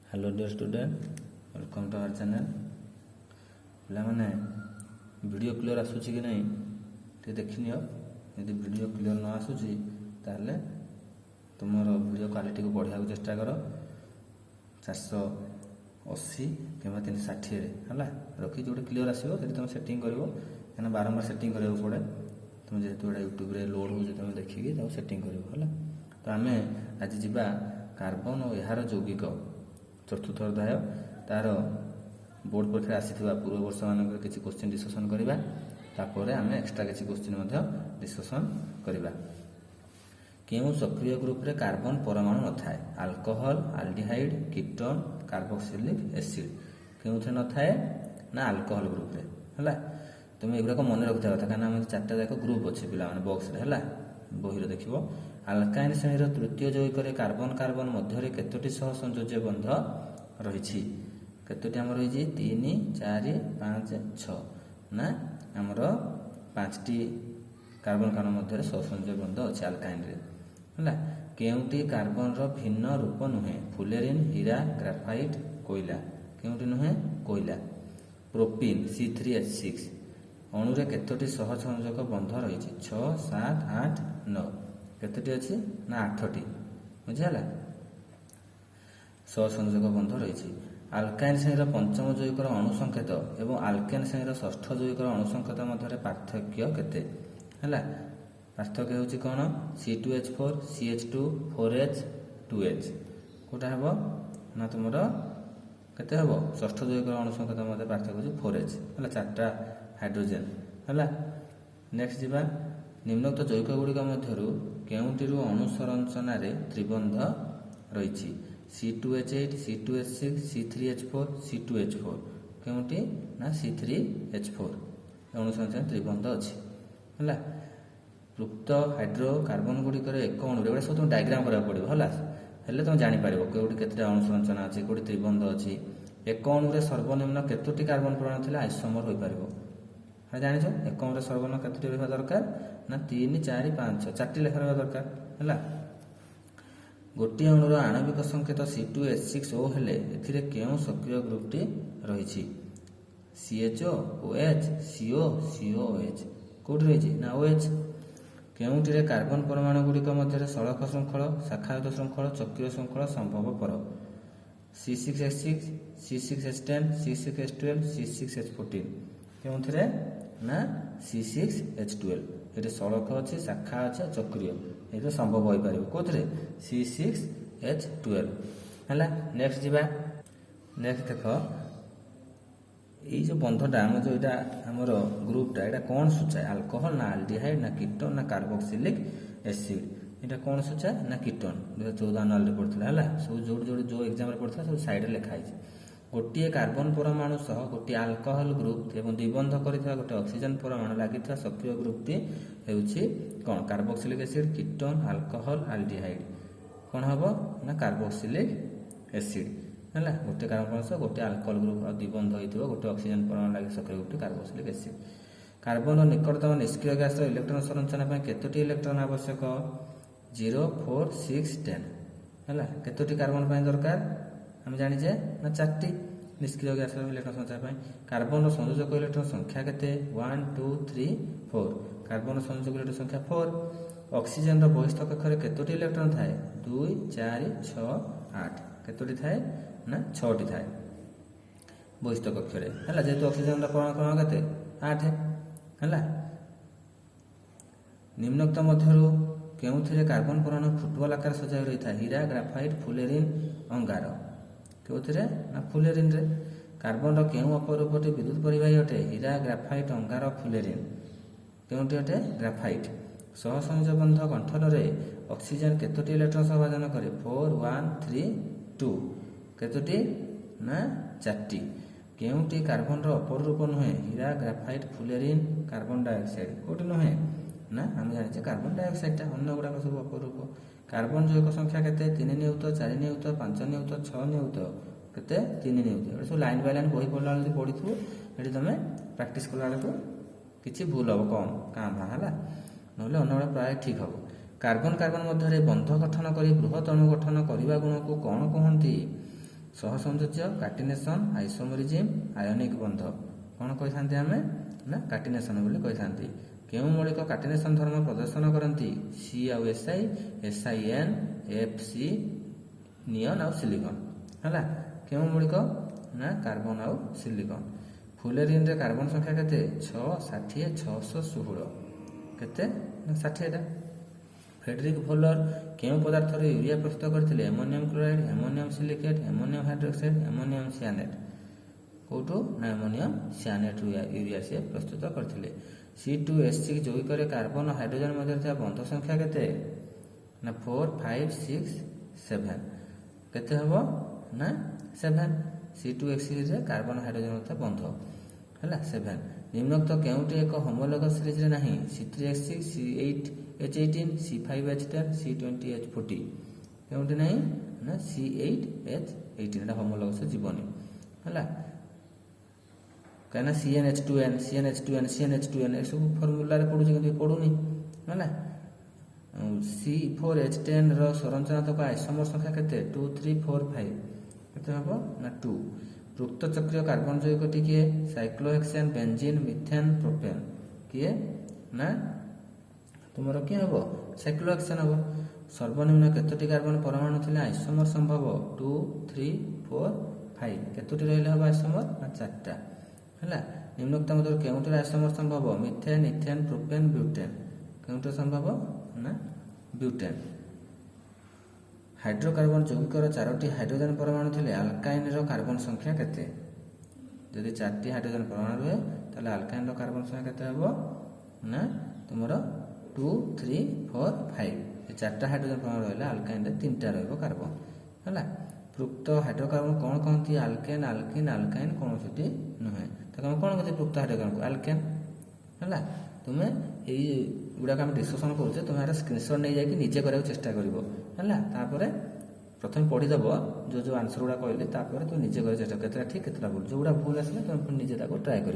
Hello dear student, welcome to our channel. पे video clear आसूची कि नहीं टे देखनी। यदि वीडियो क्लियर न आसूची ताहले तुम वीडियो क्वालिटी को बढ़िया चेष्टा कर। 480 कि 360 है रखी जो क्लियर आसो तुम सेटिंग कर कहीं बारंबार सेटिंग करा पड़े। तुम जेहतु यूट्यूब रे लोड हो तुम देखिकी सेटिंग कर। तो आम आज जा कार्बन और यार यौगिक चतुर्थ अध्याय तार बोर्ड परीक्षा आसी पूर्व वर्ष मान किसी क्वेश्चन डिस्कसन करवा। आम एक्सट्रा किसी क्वेश्चन डिस्कसन करवा। क्यों सक्रिय ग्रुप रे कार्बन परमाणु न थाए? Alcohol, aldehyde, ketone, carboxylic acid क्यों न थाए ना अल्कोहल ग्रुप रे है। तुम एगुड़ा मन रखा कथा कहीं 4टा जाक ग्रुप अच्छे पिला बॉक्स है बही देख। आल्काइन श्रेणी तृतीय यौगिक कार्बन कार्बन मध्य केतोटी सह संयोज्य बंध रही? केतोटी आम रही 3, 4, 5, 6 ना आमर 5टी कार्बन कार्बन मध्य सहसंयोज्य बंध अच्छे आल्काइन रे है। केउटी कार्बन भिन्न रूप नुहे? फुलेरिन, हीरा, ग्राफाइट, कोयला केउटी नुहे? कोयला। प्रोपिन C3H6 अणुरे केतोटी सह संयोजक बंध रही? 6, 7, 8, 9 केतोटी अच्छी ना 8टी बुझीगला सहसंयोजक बंध रही। आल्काइन श्रेणी पंचम यौगिकर अणुसंकेत एवं आल्केन श्रेणी षष्ठ यौगिकर अणुसंकेत मध्य पार्थक्य केते है? पार्थक्य होची कौन? C2H4, CH2, 4H, 2H Kota हेब ना तुम केते हेब? षष्ठ यौगिकर अणुसंकेत मध्य पार्थक्य होची 4H है 4टा हाइड्रोजेन है। नेक्स्ट जीवा निम्नोक्त यौगिक गुड़िक मध्यरु केउंटिरु अणु संरचना रे त्रिबंध रही? C2H8, C2H6, C3H4, C2H4 केउंटी ना C3H4 अणु संरचना त्रिबंध अच्छी है। उक्त हाइड्रो कार्बन गुड़िक एक अणु रे सब तुम डायग्राम करा पड़ो है तुम जापर कौटी केतटा अणु संरचना अच्छी कौटी त्रिबंध अच्छी। एक अणु रे सर्वनिम्न केतोटी कार्बन परमाणु थिले आइसोमर हो पारिबो है जानिछ? एक अणु रे सर्वनिम्न केतोटी रहबा दरकार ना 3, 4, 5, 6 4टी लेखा रहबा दरकार है। गोटे अणुर आणविक संकेत C2H6O हेले एथिरे केउ सक्रिय ग्रुपटी रही? CHO, OH, CO, COOH कोठी रही ना OH। केउटिरे कार्बन परमाणु गुड़िक मध्य सड़क श्रृंखल, शाखायुत श्रृंखल, चक्रीय श्रृंखल संभवपर? C6H6, C6H10, C6H12, C6H14 केउथिरे ना C6H12 ये सड़क अच्छी, शाखा अच्छे, चक्रीय ये संभव हो पार कौन? C6H12 है। नेक्स्ट जीवा नेक्स्ट देख ये जो बंधटा आम जो आमर ग्रुपटा यहाँ कौन सूचाए? अल्कोहल ना आल्डिहाइड ना कीटोन ना कार्बोक्सिलिक एसिड यहाँ कौन सूचाए ना कीटोन 2014 अनुअल पढ़ा है सब जो एग्जाम पढ़ा सब साइड लिखाई। गोटे कार्बन परमाणु सह गोटे अल्कोहल ग्रुप एवं द्विबंध कर गोटे ऑक्सीजन परमाणु लगी सक्रिय ग्रुपटी होउछि कौन? Carboxylic acid, ketone, alcohol, aldehyde कौन हम ना कार्बोक्सिलिक एसिड है। गोटे कार्बन परमाणु सह गोटे अल्कोहल ग्रुप और द्विबंध हो गोटे ऑक्सीजन परमाणु लगी सक्रिय ग्रुपटी कार्बोक्सिलिक एसिड। कार्बन निकटतम निष्क्रिय गैस इलेक्ट्रॉन संरचना केतोटी इलेक्ट्रॉन आवश्यक? 0, 4, 6, 10 है। केतोटी कार्बन दरकार आम जाचे ना 4टी निष्क्रिय गैस इलेक्ट्रॉन संरचना। कार्बन संयोजक इलेक्ट्रॉन संख्या केते? 1, 2, 3, 4 कार्बन संयोजक इलेक्ट्रॉन संख्या 4। ऑक्सीजन बहिस्थ कक्षरे केतोटी इलेक्ट्रॉन थाए? 2, 4, 6, 8 केतोटी थाए ना 6टी थाए बहिस्थ कक्षरे है। जेहेतु ऑक्सीजन परमाणु केते 8 है। निम्नोक्त मध्यरु केउथिरे कार्बन परमाणु फुटबॉल आकार सजाई रही था? हीरा, ग्राफाइट, फुलेरिन, अंगार केउथिरे ना फुलेरिन रे। कार्बन केउ अपरूपटी विद्युत परिवाही अटे? हीरा, ग्राफाइट, अंगार, फुलेरिन केउटी अटे? ग्राफाइट। सहसंयोजक बंध गंठन रे ऑक्सीजन केतोटी इलेक्ट्रॉन सहभाजन करे? 4, 1, 3, 2 केतोटी ना 4टी। केउटी कार्बन अपर रूप नुहे? हीरा, ग्राफाइट, फुलेरिन, कार्बन डाइऑक्साइड कोटी नुहे ना आम जाने कार्बन डाइऑक्साइड अन्य गुड़ाक सब अपर रूप। कार्बन जैविक संख्या केते? 3 नियुत, 4 नियुत, 5 नियुत, 6 नियुत केते? 3 नियुत। सब लाइन बाय लाइन बही पढ़ला बेले पढ़ी ये तुम प्राक्ट कला बेलू किसी भूल हम कम क्या भाँ है ना अन्य प्राय ठीक हम। कार्बन कार्बन मध्य बंध गठन कर बृहत अणु गठन करने गुण को कौन कहती? सहसंयोज्य, कार्टिनेसन, आइसोमरिजिम, आयोनिक बंध कौन कही था आम ना कार्टिनेसन बोली कही था। केउं मौलिक कार्टिनेसन धर्म प्रदर्शन करती सी आउ एसआई, एसआईएन, एफसी, नियन आउ सिलिकन है। केउं मौलिक ना कार्बन आउ सिलिकन। फुलेरिन रे कार्बन संख्या केते 6, 60, 616 केते 60टा। फ्रेडरिक भोलर केउं पदार्थ रे यूरिया प्रस्तुत करथिले ammonium chloride, ammonium silicate, ammonium hydroxide, ammonium cyanate कोटू ना एमोनियम सियानेट यूरिया से प्रस्तुत करथिले। C2H6 यौगिक कार्बन हाइड्रोजन मध्य बंध संख्या केते ना 4, 5, 6, 7 केते हबो ना 7। C2H6 रे कार्बन हाइड्रोजन मध्य बंध है 7। निम्नोक्त केउंटी एक होमोलोगस सीरीज रे नाही C3H6, C8H18, C5H10, C20H40 केउंटी नाही ना C8H18 एटा होमोलोगस जीवनी है। कहीं CnH2n, CnH2n, CnH2n ये सब फर्मुला पढ़ुचे कि पढ़ुनी है। C4H10 सरंचनात्मक आइसोमर संख्या केते 2, 3, 4, 5 केते हबो ना 2। वृत्त चक्रीय कार्बन यौगिकटी किए साइक्लोहेक्सेन, बेंजीन, मिथेन, प्रोपेन किए ना तुमर किए हबो साइक्लोहेक्सेन हबो। सर्वनिम्न केतोटी कार्बन परमाणु थिले आइसोमर संभव 2, 3, 4, 5 केतोटी रहिले हबो आइसोमर ना 4टा है। निम्नोक्त मध्य केउंटर आइसोमर संभव मिथेन, इथेन, प्रोपेन, ब्यूटेन केउंटर संभव ना ब्यूटेन। हाइड्रोकार्बन यौगिकर 4टी हाइड्रोजन परमाणु थिले अल्काइन रो कार्बन संख्या केते यदि 4टी हाइड्रोजन परमाणु रहे ताले अल्काइन रो कार्बन संख्या केते हबो ना तुमरो 2, 3, 4, 5 ये 4टा हाइड्रोजन परमाणु रहले अल्काइन रे 3टा रहबो कार्बन है। पृक्त हाइड्रोकार्बन कौन कहती आल्केन, आल्किन, अल्काइन कौन से नुहे तो कौन कहते पृक्त हाइड्रोकार्बन को आल्केन है। तुम्हें यही गुड़ाक आम डिस्कसन करुचे तुम यार स्क्रीनशॉट नहीं जाकि निजे कराया चेष्टा कर प्रथम पढ़ीदेव जो जो आंसर गुड़ा कहली तुम निजे कर चेष्टा केतटा ठीक केतटा भूल जो गुड़ा भूल आसले तुम निजे ट्राए कर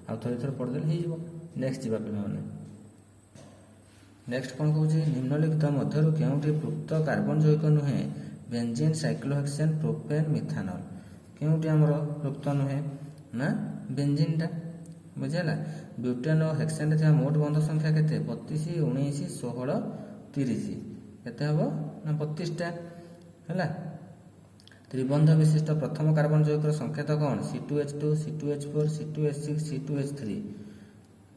आउ थे पढ़ीदे हो नेक्स्ट जा पे नेक्स्ट कौन कौन निम्नलिखित मध्य केउंटी पृक्त कार्बन यौगिक नुहे बेंजीन, साइक्लोहेक्सेन, प्रोपेन, मिथानल केउंटी आमर पृक्त नुहे ना बेंजीनटा बुझेगा। ब्यूटेन और हेक्सेन रे मोट बंध संख्या केते 32, 19, 16, 30 केते हबो ना 32टा है। त्रिबंध विशिष्ट प्रथम कार्बन यौगिक संकेत कौन C2H2, C2H4, C2H6, C2H3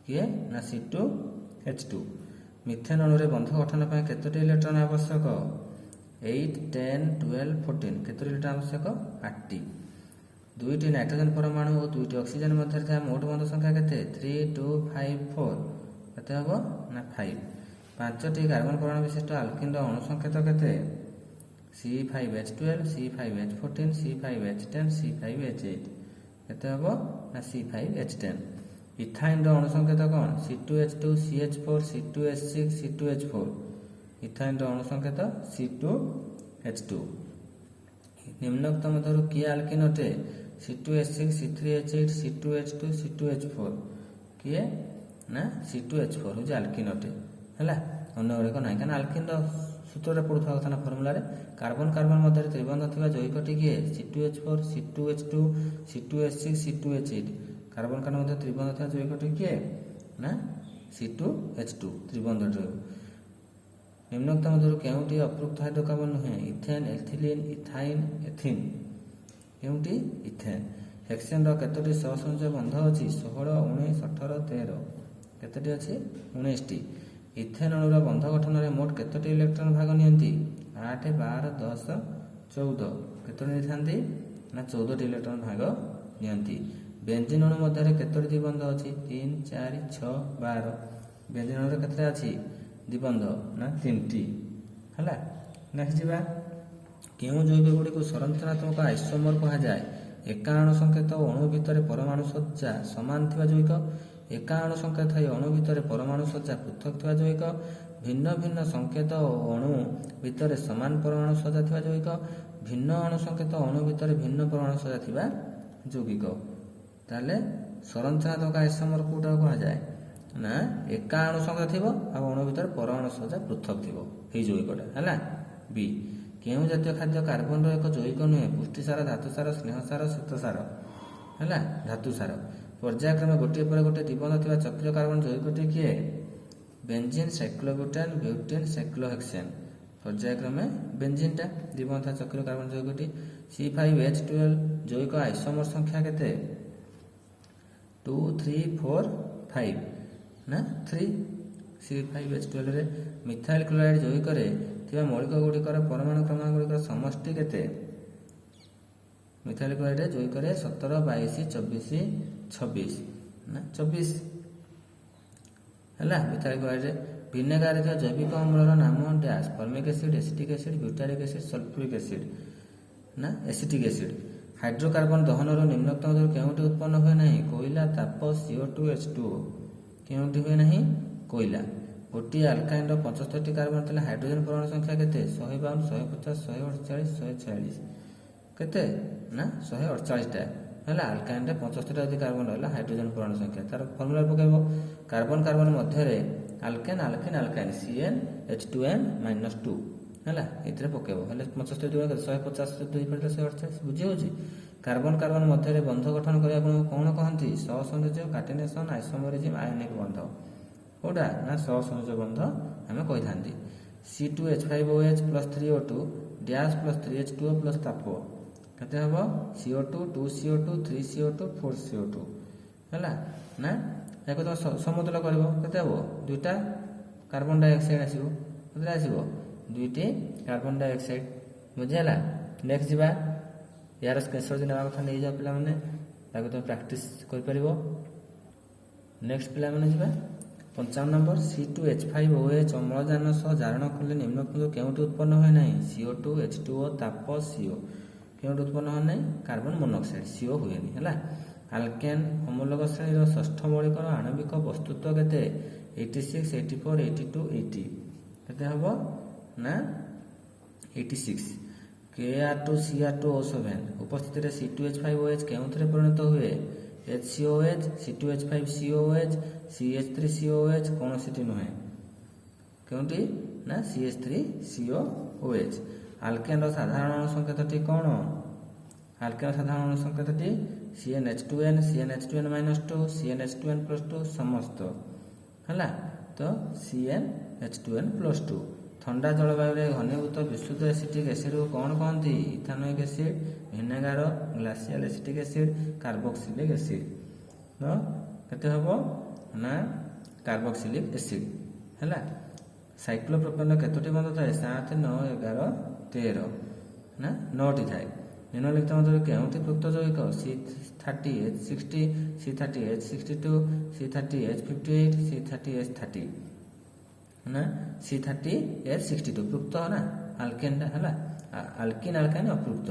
किए ना C2H2। मिथेन अणुरे बंध गठन पर केतोटी इलेक्ट्रॉन आवश्यक 8, 10, 12, 14 केतोटी इलेक्ट्रॉन आवश्यक 8टी। 2टी नाइट्रोजन परमाणु और 2टी ऑक्सीजन मध्य मोट बंध संख्या केते 3, 2, 5, 4 केते हबो ना 5। 5टी कार्बन परमाणु विशिष्ट आल्किन अणु संकेत केते C5H12, C5H14, C5H10, C5H8 केते हबो ना C5H10। इथाइन अणु संकेत कौन C2H2, CH4, C2H6, C2H4 ethyne अणु संकेत C2H2। निम्नोक्त मध्य किए आल्किन अटे C2H6, C3H8, C2H2, C2H4 किए ना C2H4 हूँ आल्किन अटे है अन्य गुड़िक ना क्या आल्किन सूत्र पढ़ुवा कथा ना फर्मुला कार्बन कार्बन मध्य त्रिबंध थी यौगिकटी किए C2H4, C2H2, C2H6, C2H8 carbon carbon मध्य त्रिबंध थी यौगिकटी किए ना C2H2 त्रिबंध। निम्नोक्त मध्य केउंटी अप्रुक्त हाइड्रोकार्बन नुहे इथेन, एथिलीन, इथाइन, एथिन केउंटी इथेन। हेक्सेन केतोटी सहसंयोजक बंध अछि 16, 19, 18, 13 केतोटी अछि 19टी। इथेन अणुर बंध गठन में मोट केतोटी इलेक्ट्रॉन भाग नियंती 8, 12, 10, 14 केतोटी निथांती ना 14टी इलेक्ट्रॉन भाग नियंती। बेंजीन अणु मध्य केतोटी द्विबंध अछि 3, 4, 6, 12 बेंजीन अणुर केतटा अछि द्विबंध ना 3टी है। नेक्स्ट जा केउं यौगिक गुड़ी को संरचनात्मक आइसोमर कहा जाए एका अणु संकेत अणु भितर परमाणु सज्जा समान थिबा यौगिक एका अणु संकेत अणु भितर परमाणु सज्जा पृथक थिबा यौगिक भिन्न भिन्न संकेत अणु भितर समान परमाणु सज्जा थिबा यौगिक भिन्न अणु संकेत अणु भितर भिन्न परमाणु सज्जा थिबा यौगिक ताले संरचनात्मक आइसोमर कोटा कहा जाए ना एका अणु संकेत थिबो आ अणु भितर परमाणु सज्जा पृथक थिबो हे यौगिकटा हैला। बी କେଉଁ ଜାତୀୟ ଖାଦ୍ୟ କାର୍ବନର ଏକ ଯୌଗିକ ନୁହେଁ? ପୁଷ୍ଟିସାର, ଧାତୁସାର, ସ୍ନେହସାର, ଶ୍ଵେତସାର। ହେଲା, ଧାତୁସାର। ପର୍ଯ୍ୟାୟକ୍ରମେ ଗୋଟିଏ ପରେ ଗୋଟିଏ ଦ୍ୱିବନ୍ଧ ଥିବା ଚକ୍ରୀୟ କାର୍ବନ ଯୌଗିକଟି କିଏ? ବେଞ୍ଜିନ୍, ସାଇକ୍ଲୋବ୍ୟୁଟାନ୍, ବ୍ୟୁଟିନ୍, ସାଇକ୍ଲୋହେକ୍ସେନ୍। ପର୍ଯ୍ୟାୟକ୍ରମେ ବେଞ୍ଜିନ୍ଟା ଦ୍ୱିବନ୍ଧ ଥିବା ଚକ୍ରୀୟ କାର୍ବନ ଯୌଗଟି। C5H12 ଯୌଗିକ ଆଇସୋମର ସଂଖ୍ୟା କେତେ? 2, 3, 4, 5 ନା 3। C5H12 ରେ ମିଥାଇଲ କ୍ଲୋରାଇଡ୍ ଯୌଗିକରେ ଥିବା ମୌଳିକ ଗୁଡ଼ିକର ପରମାଣୁ କ୍ରମାଙ୍କ ଗୁଡ଼ିକର ସମଷ୍ଟି କେତେ? ମିଥାଇଲ କ୍ଲୋରାଇଡ୍ ଯୌଗିକରେ 17, 22, 24, 26 ନା 24। ହେଲା, ମିଥାଇଲ କ୍ଲୋରାଇଡ୍। ଭିନେଗାରରେ ଥିବା ଜୈବିକ ଅମ୍ଳର ନାମ dash? Formic acid, acetic acid, butyric acid, sulphuric acid ନା ଏସିଟିକ୍ ଏସିଡ୍। ହାଇଡ୍ରୋକାର୍ବନ ଦହନରୁ ନିମ୍ନୋକ୍ତ ମଧ୍ୟରୁ କେଉଁଟି ଉତ୍ପନ୍ନ ହୁଏ ନାହିଁ? କୋଇଲା, ତାପ, CO2, H2O। କେଉଁଟି ହୁଏ ନାହିଁ? କୋଇଲା। ଗୋଟିଏ ଆଲକାଇନ୍ର 75ଟି କାର୍ବନ ଥିଲେ ହାଇଡ୍ରୋଜେନ୍ ପରମାଣୁ ସଂଖ୍ୟା କେତେ? 152, 150, 148, 146। କେତେ? ନା 148ଟା। ହେଲା, ଆଲକାଇନ୍ରେ 75ଟା ଯଦି କାର୍ବନ ରହିଲା ହାଇଡ୍ରୋଜେନ୍ ପରମାଣୁ ସଂଖ୍ୟା। ତାର ଫର୍ମୁଲା ପକାଇବ। କାର୍ବନ କାର୍ବନ ମଧ୍ୟରେ ଆଲକେନ୍, ଆଲକିନ୍, ଆଲକାଇନ୍ CnH2n-2। ହେଲା, ଏଥିରେ ପକାଇବ। ହେଲେ 75 2 150 2 ପଡ଼ିଲେ 148। ବୁଝିହେଉଛି? କାର୍ବନ କାର୍ବନ ମଧ୍ୟରେ ବନ୍ଧ ଗଠନ କରିବା ଗୁଣକୁ କ'ଣ କହନ୍ତି? ସହସଂଯୋଜ, କାଟିନେସନ୍, ଆଇସୋମରିଜିମ୍, ଆୟନିକ ବନ୍ଧ। କୋଉଟା? ନା ସହସଂଯୋଜ ବନ୍ଧ ଆମେ କହିଥାନ୍ତି। C2H5OH + 3O2 ଡ୍ୟାସ୍ + 3H2O + ତାପ କେତେ ହେବ? CO2, 2CO2, 3CO2, 4CO2। ହେଲା, ନା ଏହାକୁ ତୁମେ ସମତୁଲ କରିବ। କେତେ ହେବ? 2ଟା କାର୍ବନ ଡାଇଅକ୍ସାଇଡ୍ ଆସିବ। କେତେଟା ଆସିବ? 2ଟି କାର୍ବନ ଡାଇଅକ୍ସାଇଡ୍। ବୁଝିହେଲା? ନେକ୍ସଟ ଯିବା। ଏହାର ସ୍କ୍ରିନଶଟ୍ ଯଦି ନେବା କଥା ନେଇଯାଅ ପିଲାମାନେ, ତାକୁ ତୁମେ ପ୍ରାକ୍ଟିସ୍ କରିପାରିବ। ନେକ୍ସଟ ପିଲାମାନେ ଯିବା 55 ନମ୍ବର। C2H5OH ଅମ୍ଳଜାନ ସହ ଜାରଣ କଲେ ନିମ୍ନୋକ୍ତ କେଉଁଠି ଉତ୍ପନ୍ନ ହୁଏ ନାହିଁ? CO2, H2O, ତାପ, CO। କେଉଁଠି ଉତ୍ପନ୍ନ ହୁଏ ନାହିଁ? କାର୍ବନ ମୋନୋକ୍ସାଇଡ୍, CO ହୁଏନି। ହେଲା, ଆଲକେନ୍ ଅମୂଲକ ଶ୍ରେଣୀର ଷଷ୍ଠ ମୌଳିକର ଆଣବିକ ବସ୍ତୁତ୍ୱ କେତେ? 86, 84, 82, 80। କେତେ ହେବ? ନା 86। Kr2Cr2O7 ଉପସ୍ଥିତିରେ C2H5OH କେଉଁଥିରେ ପରିଣତ ହୁଏ? HCOH, C2H5COOH, CH3COOH କୌଣସିଟି ନୁହେଁ। କେଉଁଠି? ନା CH3COOH। ଆଲକେନ୍ର ସାଧାରଣ ଅଣୁ ସଂକେତଟି କ'ଣ? ଆଲକେନ୍ର ସାଧାରଣ ଅଣୁ ସଂକେତଟି CnH2n, CnH2n-2, CnH2n+2 ସମସ୍ତ। ହେଲା, ତ CnH2n+2। ଥଣ୍ଡା ଜଳବାୟୁରେ ଘନୀଭୂତ ବିଶୁଦ୍ଧ ଏସିଟିକ୍ ଏସିଡ୍କୁ କ'ଣ କହନ୍ତି? Ethanoic acid, vinegar, glacial acetic acid, carboxylic acid. ତ କେତେ ହେବ? ନା କାର୍ବୋକ୍ସିଲିକ୍ ଏସିଡ୍। ହେଲା, ସାଇକ୍ଲୋପ୍ରୋପେନ୍ର କେତୋଟି ବନ୍ଧ ଥାଏ? 7, 9, 11, 13 ନା 9ଟି ଥାଏ। ନିମ୍ନଲିଖିତ ମଧ୍ୟରୁ କେଉଁଟି ଯୁକ୍ତ ଯୌଗିକ? C30H60, C30H62, C30H58, C30H30 ନା C30H62 ପୃକ୍ତ ନା ଆଲକେନ୍ଟା। ହେଲା, ଆଲକିନ୍ ଆଲକାଇନ୍ ଅପୃକ୍ତ।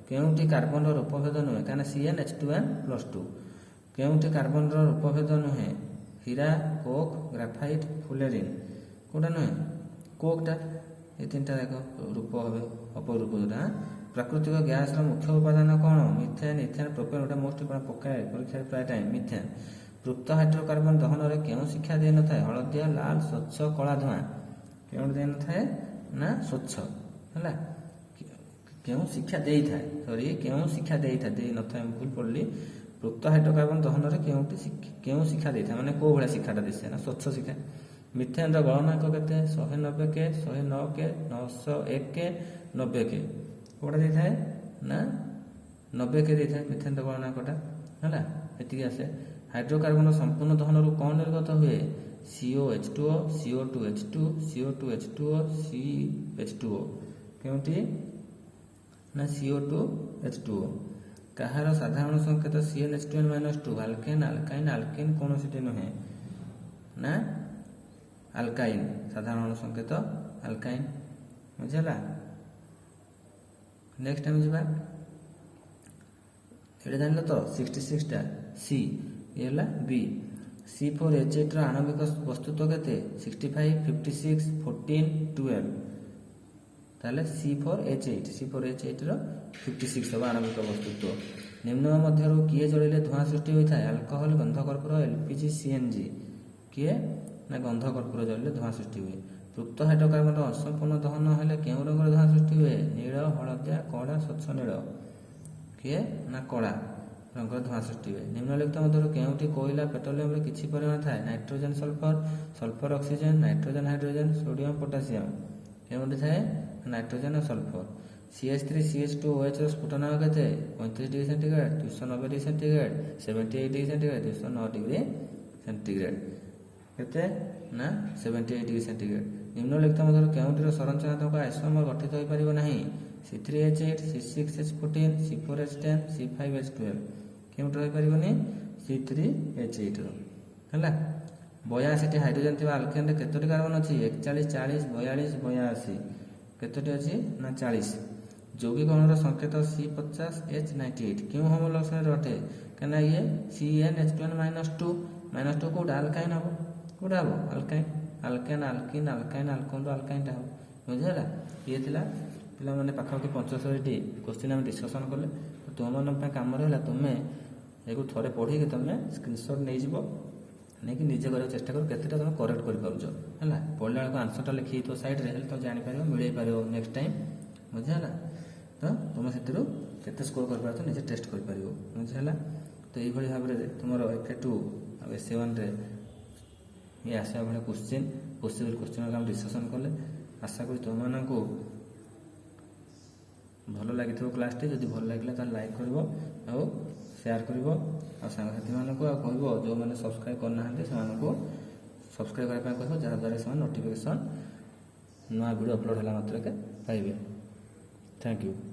କେଉଁଟି କାର୍ବନର ରୂପଭେଦ ନୁହେଁ? କାହିଁକିନା CnH2n+2। କେଉଁଟି କାର୍ବନର ରୂପଭେଦ ନୁହେଁ? ହୀରା, କୋକ୍, ଗ୍ରାଫାଇଟ୍, ଫୁଲେରିନ୍। କୋଉଟା ନୁହେଁ? କୋକ୍ଟା। ଏ ତିନିଟା ଯାକ ରୂପ হবে ଅପରୂପ ଯୋଉଟା। ପ୍ରାକୃତିକ ଗ୍ୟାସର ମୁଖ୍ୟ ଉପାଦାନ କ'ଣ? Methane, ethane, propane. ଗୋଟେ ମୋଷ୍ଟ ଇମ୍ପୋର୍ଟାଣ୍ଟ ପକାଏ ପରୀକ୍ଷାରେ ପ୍ରାୟ ଟାଇମ୍। ମିଥେନ୍। ପୃକ୍ତ ହାଇଡ୍ରୋକାର୍ବନ ଦହନରେ କେଉଁ ଶିକ୍ଷା ଦେଇନଥାଏ? ହଳଦିଆ, ଲାଲ, ସ୍ୱଚ୍ଛ, କଳା ଧୂଆଁ। କେଉଁଠି ଦେଇନଥାଏ? ନା ସ୍ୱଚ୍ଛ। ହେଲା, କେଉଁ ଶିକ୍ଷା ଦେଇଥାଏ? କେଉଁ ଶିକ୍ଷା ଦେଇଥାଏ? ଦେଇନଥାଏ, ମୁଁ ଭୁଲ ପଡ଼ିଲି। ପୃକ୍ତ ହାଇଡ୍ରୋକାର୍ବନ ଦହନରେ କେଉଁ ଶିକ୍ଷା ଦେଇଥାଏ? ମାନେ କୋଉ ଭଳିଆ ଶିକ୍ଷାଟା ଦେଇଥାଏ? ନା ସ୍ୱଚ୍ଛ ଶିକ୍ଷା। ମିଥେନ୍ର ଗଳନାଙ୍କ କେତେ? 190K, 109K, 901K, 90K। କୋଉଟା ଦେଇଥାଏ? ନା 90K ଦେଇଥାଏ ମିଥେନ୍ର ଗଳନାଙ୍କଟା। ହେଲା, ଏତିକି ଆସେ। ହାଇଡ୍ରୋକାର୍ବନର ସମ୍ପୂର୍ଣ୍ଣ ଦହନରୁ କ'ଣ ନିର୍ଗତ ହୁଏ? COH2O, CO2H2, CO2H2O, CH2O। କେଉଁଠି? ନା CO2H2O। କାହାର ସାଧାରଣ ସଂକେତ CnH2n-2? ଆଲକେନ୍, ଆଲକାଇନ୍, ଆଲକିନ୍ କୌଣସିଟି ନୁହେଁ। ନା ଆଲକାଇନ୍। ସାଧାରଣ ସଂକେତ ଆଲକାଇନ୍। ବୁଝିହେଲା? ନେକ୍ସଟ ଆମେ ଯିବା। ଏଇଟା ଜାଣିଲ ତ 66ଟା C। ଏ ହେଲା B। C4H8 ର ଆଣବିକ ବସ୍ତୁତ୍ୱ କେତେ? 65, 56, 14, 12। ତାହେଲେ C4H8 ର 56 ହେବ ଆଣବିକ ବସ୍ତୁତ୍ୱ। ନିମ୍ନ ମଧ୍ୟରୁ କିଏ ଜଳିଲେ ଧୂଆଁ ସୃଷ୍ଟି ହୋଇଥାଏ? ଆଲକୋହଲ, ଗନ୍ଧକର୍ପୂର, LPG, CNG। କିଏ? ନା ଗନ୍ଧକର୍ପୂର ଜଳିଲେ ଧୂଆଁ ସୃଷ୍ଟି ହୁଏ। ତୃପ୍ତ ହାଇଡ୍ରୋକାର୍ବନର ଅସମ୍ପୂର୍ଣ୍ଣ ଦହନ ହେଲେ କେଉଁ ରଙ୍ଗର ଧୂଆଁ ସୃଷ୍ଟି ହୁଏ? ନୀଳ, ହଳଦିଆ, କଳା, ସ୍ୱଚ୍ଛ ନୀଳ। କିଏ ନା କଳା ରଙ୍ଗର ଧୂଆଁ ସୃଷ୍ଟି ହୁଏ। ନିମ୍ନଲିଖିତ ମଧ୍ୟରୁ କେଉଁଠି କୋଇଲା ପେଟ୍ରୋଲିୟମରେ କିଛି ପରିମାଣ ଥାଏ? Nitrogen, sulphur, sulphur, oxygen, nitrogen, hydrogen, sodium, potassium. କେଉଁଠି ଥାଏ? ନାଇଟ୍ରୋଜେନ ଓ ସଲଫର। CH3CH2OH ର ସ୍ଫୁଟନାଙ୍କ କେତେ? 35 degree centigrade, 290 degree centigrade, 78 degree centigrade, 209 degree centigrade. କେତେ ନା 78 ଡିଗ୍ରୀ ସେଣ୍ଟିଗ୍ରେଡ। ନିମ୍ନଲିଖିତ ମଧ୍ୟରୁ କେଉଁଟିର ସଂରଚନାତ୍ମକ ଆଇସୋମର ଗଠିତ ହୋଇପାରିବ ନାହିଁ? C3H8, C6H14, C4H10, C5H12। କେଉଁଟି ରହିପାରିବନି? C3H8 ର ହେଲା। 82ଟି ହାଇଡ୍ରୋଜେନ ଥିବା ଆଲକେନରେ କେତୋଟି କାର୍ବନ ଅଛି? 41, 40, 42, 82। କେତୋଟି ଅଛି? ନା 40। ଯୌଗିକ ଅଣୁର ସଂକେତ C50H98 କେଉଁ ହୋମ ଲକ୍ଷଣରେ ଅଟେ? କାହିଁକିନା ଇଏ CnH2n-2 -2 କୋଉଟା? ଆଲକାଇନ୍ ହବ। କୋଉଟା ହବ? ଆଲକାଇନ୍। ଆଲକେନ୍, ଆଲକିନ୍, ଆଲକାଇନ୍, ଆଲକୋନର ଆଲକାଇନ୍ଟା ହବ। ବୁଝିହେଲା? ଇଏ ଥିଲା ପିଲାମାନେ ପାଖାପାଖି 75ଟି କୋଶ୍ଚିନ୍ ଆମେ ଡିସ୍କସନ୍ କଲେ। ତ ତୁମମାନଙ୍କ ପାଇଁ କାମ ରହିଲା, ତୁମେ ଏକୁ ଥରେ ପଢ଼ିକି ତୁମେ ସ୍କ୍ରିନଶଟ୍ ନେଇଯିବ, ନେଇକି ନିଜେ କରିବାକୁ ଚେଷ୍ଟା କର କେତେଟା ତୁମେ କରେକ୍ଟ କରିପାରୁଛ। ହେଲା, ପଢ଼ିଲା ବେଳକୁ ଆନ୍ସରଟା ଲେଖିଥିବ ସାଇଡ଼୍ରେ, ହେଲେ ତୁମେ ଜାଣିପାରିବ, ମିଳେଇ ପାରିବ ନେକ୍ସଟ ଟାଇମ୍। ବୁଝିହେଲା? ତ ତୁମେ ସେଥିରୁ କେତେ ସ୍କୋର କରିପାରୁଛ ନିଜେ ଟେଷ୍ଟ କରିପାରିବ। ବୁଝିହେଲା? ତ ଏଇଭଳି ଭାବରେ ତୁମର FA2 ଆଉ SA1ରେ ଇଏ ଆସିବା ଭଳିଆ ପସିବଲ୍ କୋଶ୍ଚିନ୍ ଆମେ ଡିସ୍କସନ୍ କଲେ। ଆଶା କରୁଛି ତୁମମାନଙ୍କୁ ଭଲ ଲାଗିଥିବ କ୍ଲାସ୍ଟି। ଯଦି ଭଲ ଲାଗିଲା ତାହେଲେ ଲାଇକ୍ କରିବ ଆଉ ସେୟାର କରିବ, ଆଉ ସାଙ୍ଗସାଥିମାନଙ୍କୁ ଆଉ କହିବ ଯେଉଁମାନେ ସବସ୍କ୍ରାଇବ୍ କରିନାହାନ୍ତି ସେମାନଙ୍କୁ ସବସ୍କ୍ରାଇବ୍ କରିବା ପାଇଁ କହିବ, ଯାହାଦ୍ୱାରା ସେମାନେ ନୋଟିଫିକେସନ୍ ନୂଆ ଭିଡ଼ିଓ ଅପଲୋଡ଼ ହେଲା ମାତ୍ରକେ ପାଇବେ। Thank you.